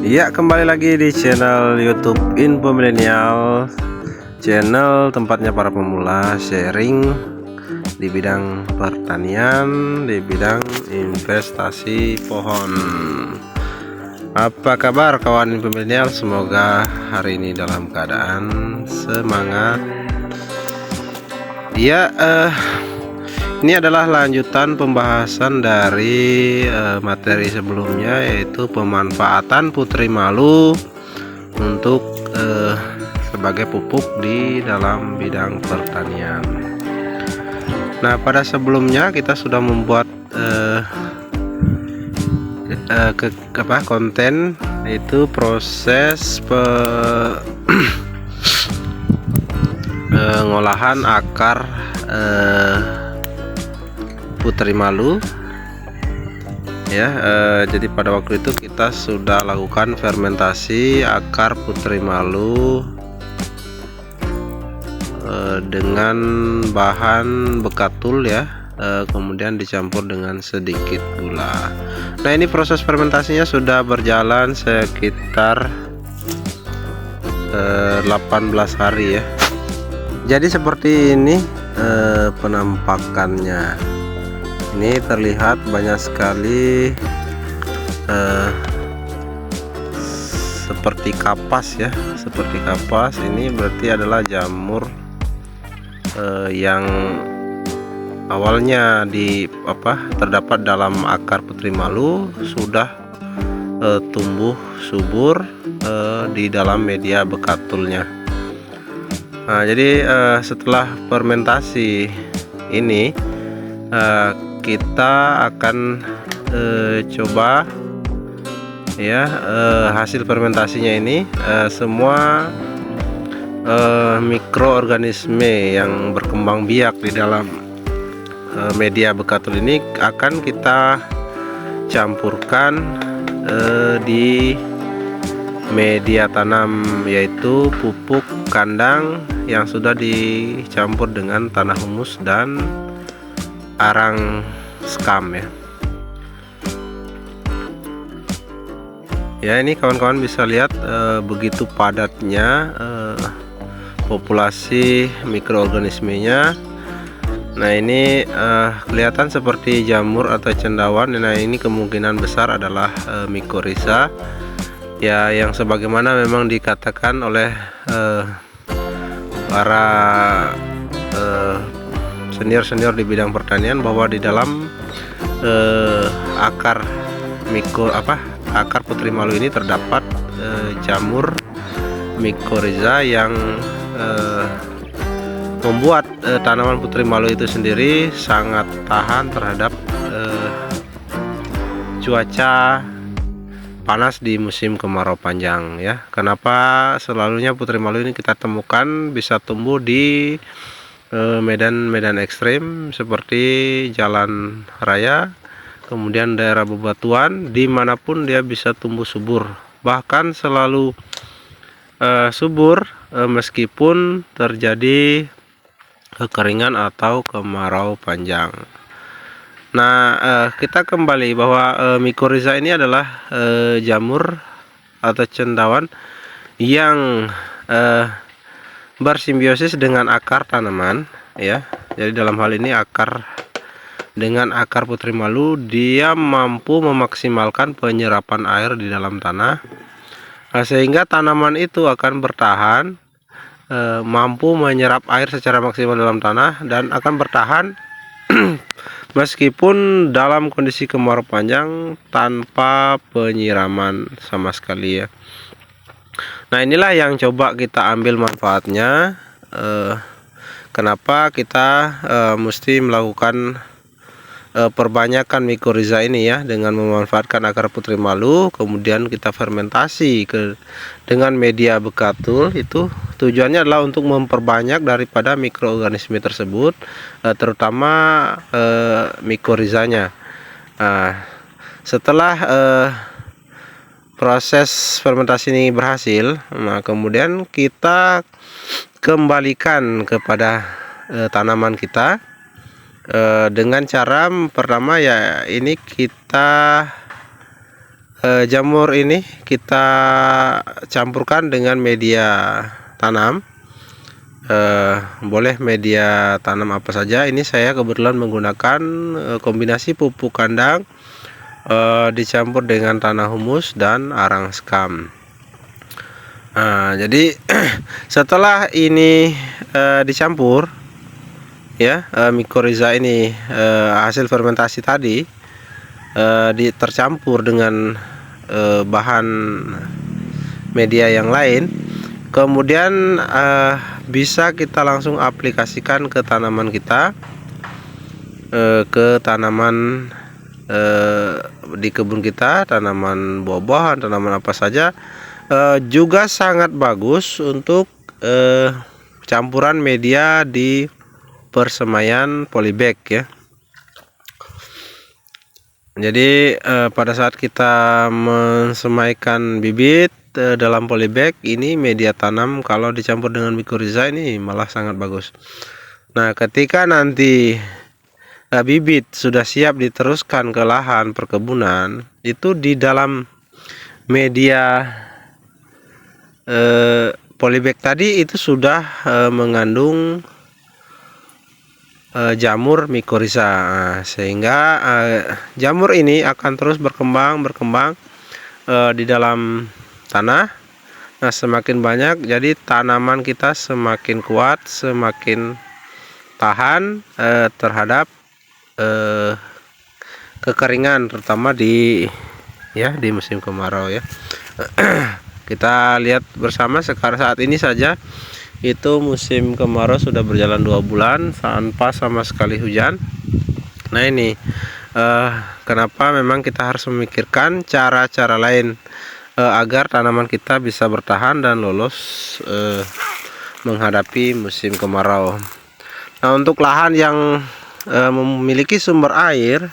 Ya, kembali lagi di channel YouTube Info Milenial, channel tempatnya para pemula sharing di bidang pertanian, di bidang investasi pohon. Apa kabar kawan Info Milenial? Semoga hari ini dalam keadaan semangat. Ya, ini adalah lanjutan pembahasan dari materi sebelumnya, yaitu pemanfaatan putri malu untuk sebagai pupuk di dalam bidang pertanian. Nah, pada sebelumnya kita sudah membuat konten, yaitu proses pengolahan akar putri malu ya. Jadi pada waktu itu kita sudah lakukan fermentasi akar putri malu dengan bahan bekatul ya, kemudian dicampur dengan sedikit gula. Nah, ini proses fermentasinya sudah berjalan sekitar 18 hari ya. Jadi seperti ini penampakannya. Ini terlihat banyak sekali seperti kapas ya, seperti kapas. Ini berarti adalah jamur yang awalnya terdapat dalam akar putri malu sudah tumbuh subur di dalam media bekatulnya. Nah, jadi setelah fermentasi ini kita akan coba ya hasil fermentasinya ini. Semua mikroorganisme yang berkembang biak di dalam media bekatul ini akan kita campurkan di media tanam, yaitu pupuk kandang yang sudah dicampur dengan tanah humus dan arang skam ya. Ya, ini kawan-kawan bisa lihat begitu padatnya populasi mikroorganismenya. Nah, ini kelihatan seperti jamur atau cendawan. Nah, ini kemungkinan besar adalah mycorrhiza ya, yang sebagaimana memang dikatakan oleh para senior di bidang pertanian, bahwa di dalam akar putri malu ini terdapat jamur mycorrhiza yang membuat tanaman putri malu itu sendiri sangat tahan terhadap cuaca panas di musim kemarau panjang ya. Kenapa selalunya putri malu ini kita temukan bisa tumbuh di medan-medan ekstrim seperti jalan raya, kemudian daerah bebatuan, dimanapun dia bisa tumbuh subur, bahkan selalu subur meskipun terjadi kekeringan atau kemarau panjang. Nah, kita kembali bahwa mycorrhiza ini adalah jamur atau cendawan yang bersimbiosis dengan akar tanaman ya. Jadi dalam hal ini dengan akar putri malu, dia mampu memaksimalkan penyerapan air di dalam tanah, sehingga tanaman itu akan bertahan, mampu menyerap air secara maksimal dalam tanah dan akan bertahan meskipun dalam kondisi kemarau panjang tanpa penyiraman sama sekali ya. Nah, inilah yang coba kita ambil manfaatnya. Kenapa kita mesti melakukan perbanyakan mycorrhiza ini ya, dengan memanfaatkan akar putri malu, kemudian kita fermentasi dengan media bekatul. Itu tujuannya adalah untuk memperbanyak daripada mikroorganisme tersebut, terutama mycorrhizanya. Setelah proses fermentasi ini berhasil, nah kemudian kita kembalikan kepada tanaman kita dengan cara pertama ya, ini kita jamur ini kita campurkan dengan media tanam. Boleh media tanam apa saja. Ini saya kebetulan menggunakan kombinasi pupuk kandang dicampur dengan tanah humus dan arang sekam. Jadi setelah ini dicampur ya, microrhiza ini hasil fermentasi tadi tercampur dengan bahan media yang lain, kemudian bisa kita langsung aplikasikan ke tanaman kita, ke tanaman di kebun kita, tanaman buah-buahan, tanaman apa saja, juga sangat bagus untuk campuran media di persemaian polybag ya. Jadi pada saat kita mensemaikan bibit dalam polybag, ini media tanam kalau dicampur dengan microrhiza ini malah sangat bagus. Nah, ketika nanti bibit sudah siap diteruskan ke lahan perkebunan, itu di dalam media polybag tadi itu sudah mengandung jamur microrhiza, sehingga jamur ini akan terus berkembang di dalam tanah. Nah, semakin banyak, jadi tanaman kita semakin kuat, semakin tahan terhadap kekeringan, terutama di musim kemarau ya. Kita lihat bersama sekarang saat ini saja itu musim kemarau sudah berjalan 2 bulan tanpa sama sekali hujan. Nah, ini kenapa memang kita harus memikirkan cara-cara lain agar tanaman kita bisa bertahan dan lolos menghadapi musim kemarau. Nah, untuk lahan yang memiliki sumber air,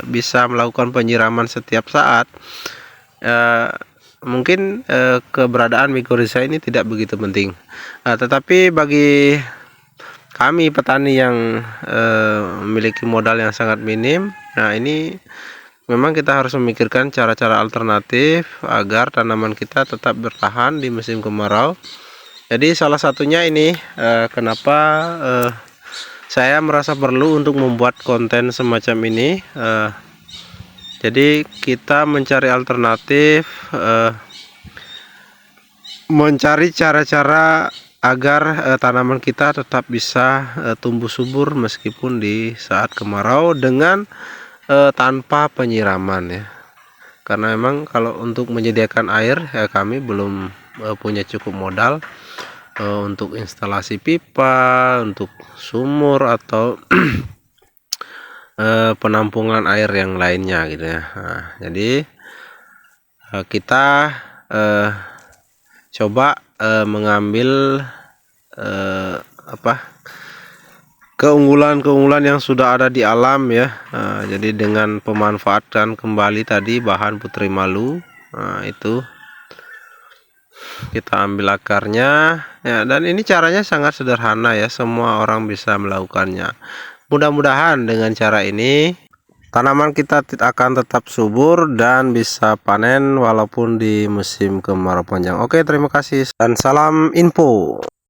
bisa melakukan penyiraman setiap saat, mungkin keberadaan microrhiza ini tidak begitu penting. Tetapi bagi kami petani yang memiliki modal yang sangat minim, nah ini memang kita harus memikirkan cara-cara alternatif agar tanaman kita tetap bertahan di musim kemarau. Jadi salah satunya ini kenapa saya merasa perlu untuk membuat konten semacam ini. Jadi kita mencari alternatif, mencari cara-cara agar tanaman kita tetap bisa tumbuh subur meskipun di saat kemarau dengan tanpa penyiraman ya. Karena memang kalau untuk menyediakan air ya, kami belum punya cukup modal untuk instalasi pipa, untuk sumur atau penampungan air yang lainnya gitu ya. Nah, jadi kita coba mengambil keunggulan-keunggulan yang sudah ada di alam ya. Jadi dengan pemanfaatan kembali tadi bahan putri malu, itu kita ambil akarnya ya, dan ini caranya sangat sederhana ya, semua orang bisa melakukannya. Mudah-mudahan dengan cara ini tanaman kita akan tetap subur dan bisa panen walaupun di musim kemarau panjang. Oke, terima kasih dan salam info.